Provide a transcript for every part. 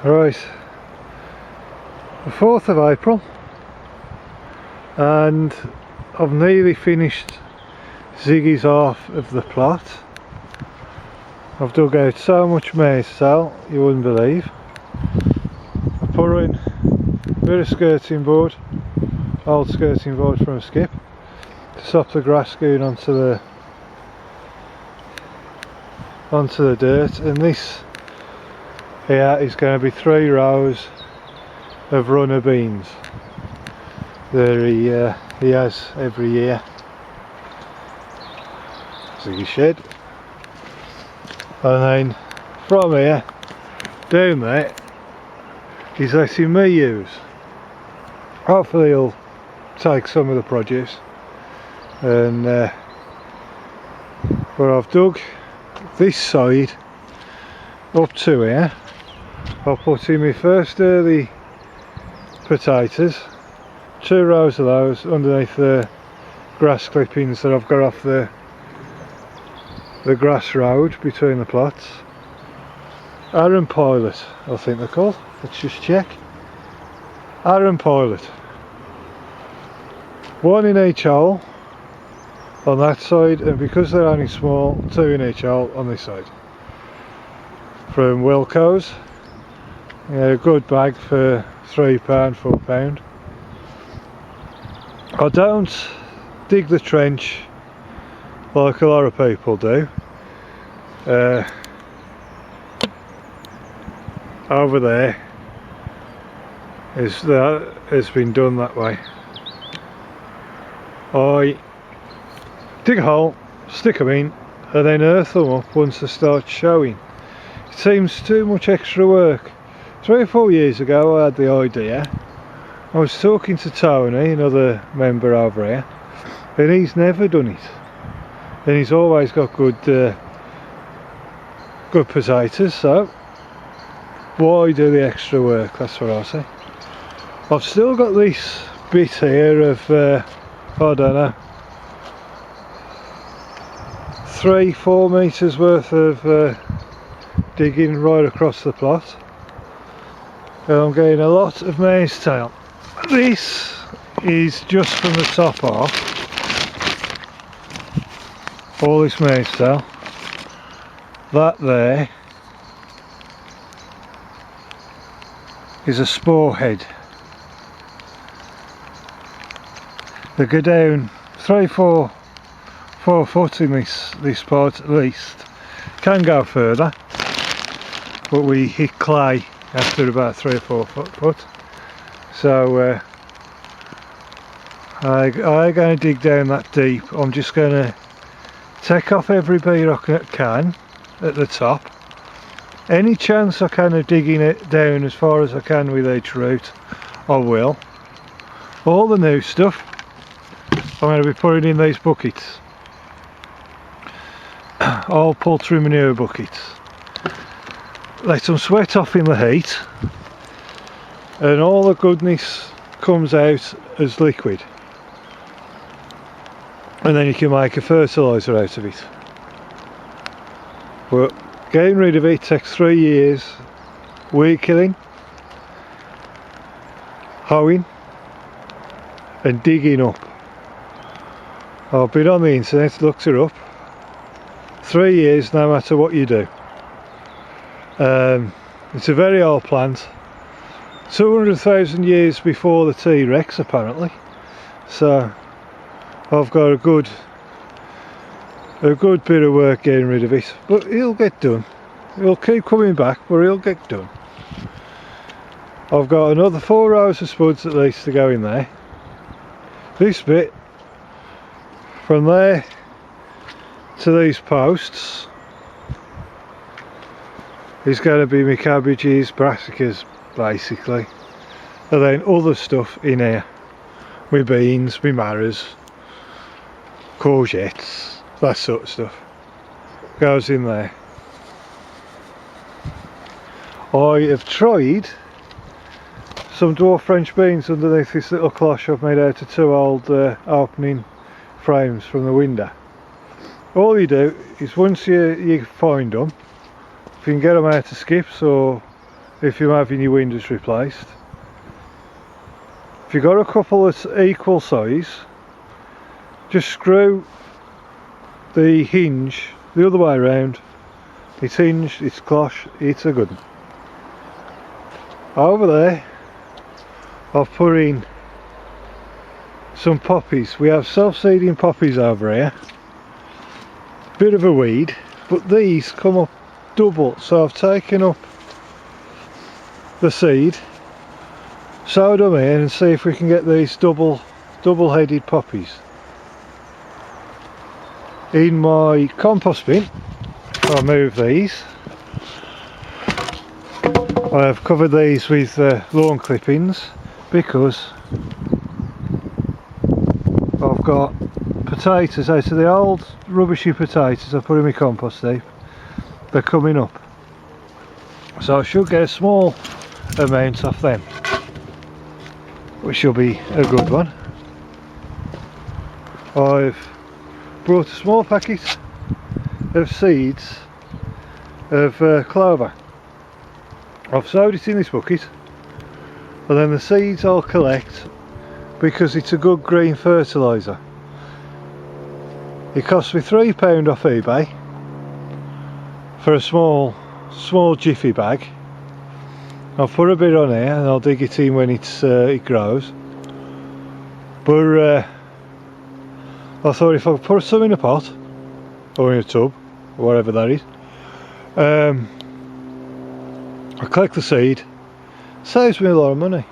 Right, the 4th of April, and I've nearly finished Ziggy's half of the plot. I've dug out so much maize tail you wouldn't believe. I put in a bit of skirting board, old skirting board from a skip, to stop the grass going onto the dirt, and this here is going to be 3 rows of runner beans that he has every year. Ziggy shed, and then from here down there he's letting me use. Hopefully he'll take some of the produce, and but I've dug this side up to here. I'll put in my first early potatoes, 2 rows of those underneath the grass clippings that I've got off the grass road between the plots. Aaron Pilot, I think they're called. Let's just check. Aaron Pilot. 1 in each hole on that side, and because they're only small, 2 in each hole on this side. From Wilco's. Yeah, a good bag for £3, £4. I don't dig the trench like a lot of people do. Over there has been done that way. I dig a hole, stick them in, and then earth them up once they start showing. It seems too much extra work. 3 or 4 years ago I had the idea. I was talking to Tony, another member over here, and he's never done it. And he's always got good potatoes, so why do the extra work? That's what I say. I've still got this bit here of I don't know, 3-4 metres worth of digging right across the plot, and I'm getting a lot of maize tail. This is just from the top off, all this maize tail. That there is a spore head. They go down 3-4 foot in this part at least. Can go further, but we hit clay after about 3 or 4 foot. So I'm going to dig down that deep. I'm just going to take off every bit I can at the top. Any chance I can of digging it down as far as I can with each root, I will. All the new stuff I'm going to be putting in these buckets. All poultry manure buckets. Let them sweat off in the heat, and all the goodness comes out as liquid, and then you can make a fertiliser out of it. But getting rid of it takes 3 years. Weed killing, hoeing and digging up. I've been on the internet, looked it up. 3 years no matter what you do. It's a very old plant, 200,000 years before the T-Rex apparently, so I've got a good bit of work getting rid of it, but it'll get done. It'll keep coming back, but it'll get done. I've got another 4 rows of spuds at least to go in there. This bit from there to these posts is going to be my cabbages, brassicas basically, and then other stuff in here, my beans, my marrows, courgettes, that sort of stuff goes in there. I have tried some dwarf French beans underneath this little cloche I've made out of 2 old opening frames from the window. All you do is once you find them, if you can get them out of skips or if you're having your windows replaced. If you've got a couple that's equal size, just screw the hinge the other way around. It's hinged, it's cloche, it's a good one. Over there I've put in some poppies. We have self-seeding poppies over here. Bit of a weed, but these come up double, so I've taken up the seed, sowed them in, and see if we can get these double-headed poppies. In my compost bin, I'll move these. I have covered these with lawn clippings because I've got potatoes out of the old rubbishy potatoes I put in my compost heap. They're coming up, so I should get a small amount off them, which will be a good one. I've brought a small packet of seeds of clover. I've sowed it in this bucket, and then the seeds I'll collect because it's a good green fertiliser. It cost me £3 off eBay for a small jiffy bag. I'll put a bit on here and I'll dig it in when it grows. But I thought if I put some in a pot or in a tub or whatever that is, I collect the seed, saves me a lot of money,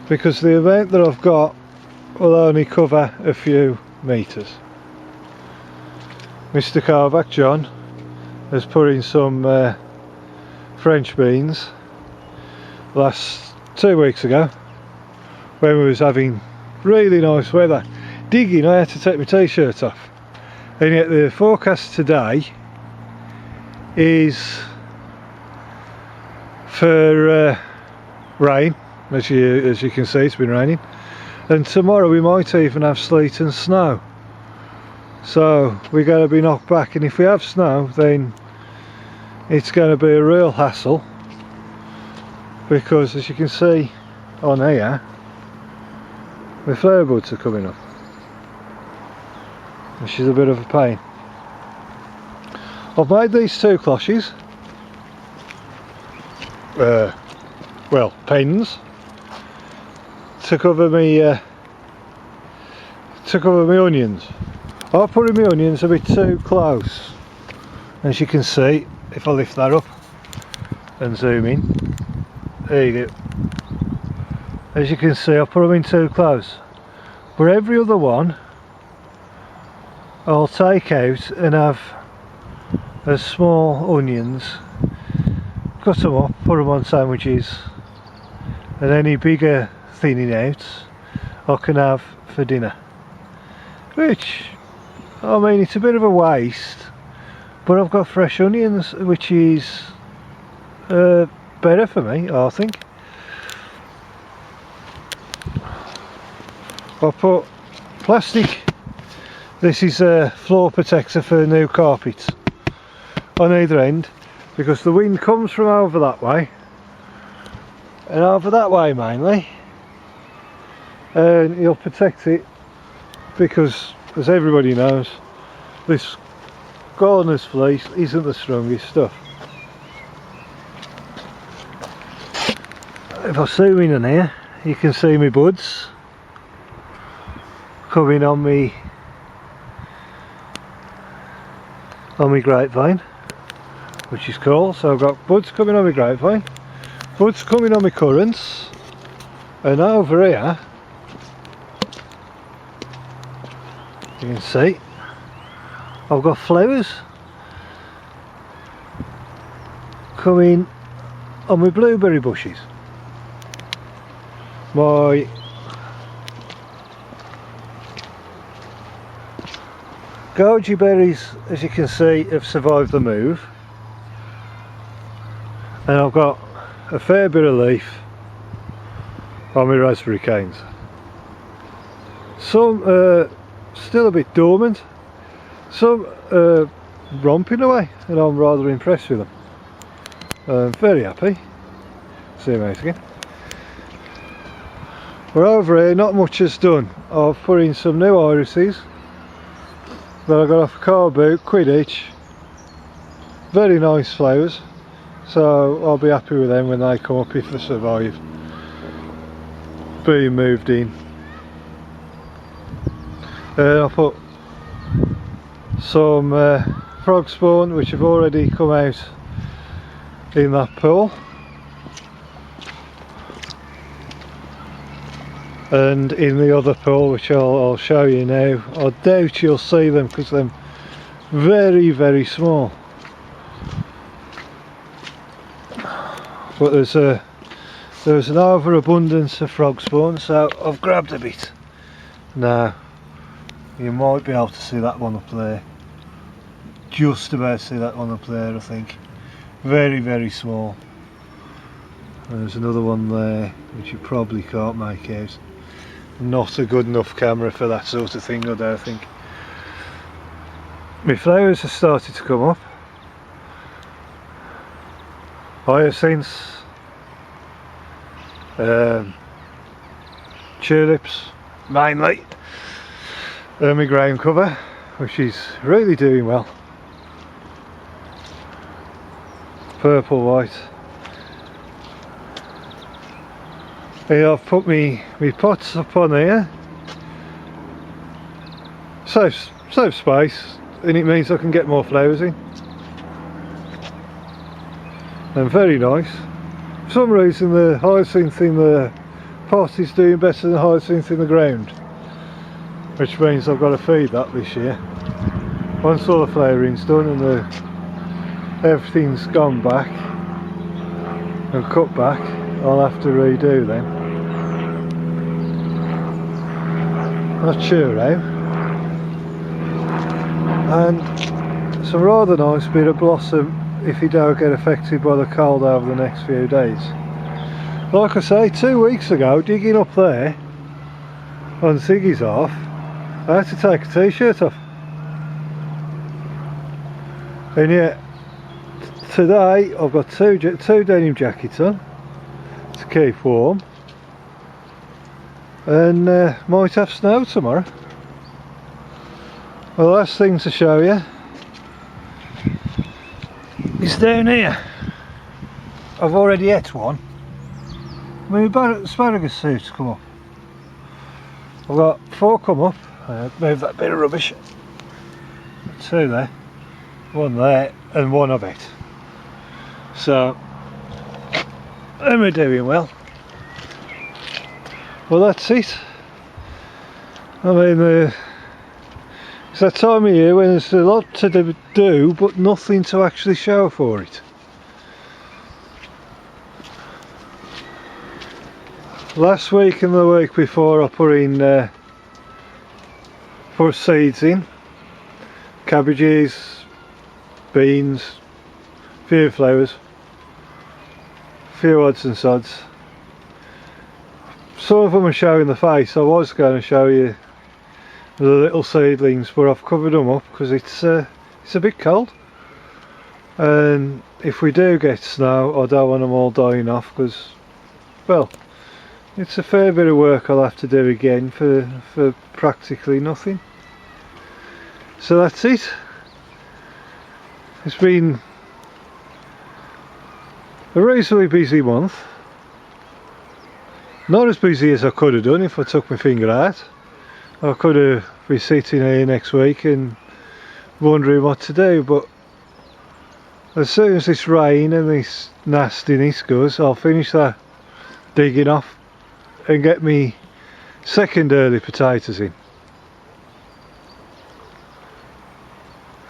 because the amount that I've got will only cover a few metres. Mr. Kovac, John, has put in some French beans last 2 weeks ago when we was having really nice weather. Digging, I had to take my t-shirt off, and yet the forecast today is for rain. As you can see, it's been raining, and tomorrow we might even have sleet and snow, so we're going to be knocked back. And if we have snow, then it's going to be a real hassle, because as you can see on here, the flower buds are coming up, which is a bit of a pain. I've made these two cloches, well, pens, to cover me onions. I put in my onions a bit too close, as you can see if I lift that up and zoom in. There you go. As you can see, I put them in too close, but every other one I'll take out and have as small onions, cut them up, put them on sandwiches, and any bigger thinning out I can have for dinner. Which, I mean, it's a bit of a waste, but I've got fresh onions, which is better for me, I think. I put plastic, this is a floor protector for new carpets, on either end, because the wind comes from over that way and over that way mainly, and you'll protect it, because as everybody knows, this gardener's fleece isn't the strongest stuff. If I zoom in on here, you can see my buds coming on me grapevine, which is cool. So I've got buds coming on my grapevine, buds coming on my currants, and over here you can see I've got flowers coming on my blueberry bushes. My goji berries, as you can see, have survived the move, and I've got a fair bit of leaf on my raspberry canes. Some still a bit dormant, some romping away, and I'm rather impressed with them. I'm very happy. zoom out again. We're over here, not much is done. I've put in some new irises that I got off a car boot, £1 each. Very nice flowers, so I'll be happy with them when they come up, if they survive being moved in. I put some frog spawn which have already come out in that pool, and in the other pool, which I'll show you now. I doubt you'll see them because they're very, very small, but there's an overabundance of frog spawn, so I've grabbed a bit. Now you might be able to see that one up there, just about see that one up there, I think. Very, very small. And there's another one there which you probably can't make out. Not a good enough camera for that sort of thing, I don't think. My flowers have started to come up. Hyacinths, tulips mainly, and my ground cover, which is really doing well. Purple, white. Yeah, I've put me pots up on here. Save space, and it means I can get more flowers in. And very nice. For some reason the hyacinth in the pot is doing better than the hyacinth in the ground, which means I've got to feed that this year. Once all the flowering's done and everything's gone back and cut back, I'll have to redo them. Not sure how. And some rather nice bit of blossom if you don't get affected by the cold over the next few days. Like I say, 2 weeks ago, digging up there on Ziggy's off, I had to take a t-shirt off. And yet today I've got two denim jackets on to keep warm, and might have snow tomorrow. Well, the last thing to show you is down here. I've already ate one. My asparagus suits come up. I've got 4 come up. Move that bit of rubbish. 2 there, 1 there, and 1 of it. So, am I doing well? Well, that's it. I mean, it's that time of year when there's a lot to do, but nothing to actually show for it. Last week and the week before I put seeds in. Cabbages, beans, few flowers, few odds and sods. Some of them are showing the face. I was going to show you the little seedlings, but I've covered them up because it's a bit cold, and if we do get snow I don't want them all dying off, because, well, it's a fair bit of work I'll have to do again for practically nothing. So that's it. It's been a reasonably busy month. Not as busy as I could have done if I took my finger out. I could have been sitting here next week and wondering what to do, but as soon as this rain and this nastiness goes, I'll finish that digging off and get me second early potatoes in.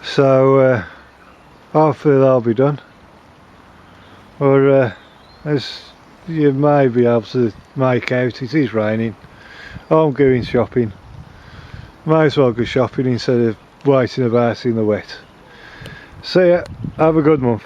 So hopefully they'll be done, or as you may be able to make out, it is raining. I'm going shopping. Might as well go shopping instead of waiting about in the wet. See ya, have a good month.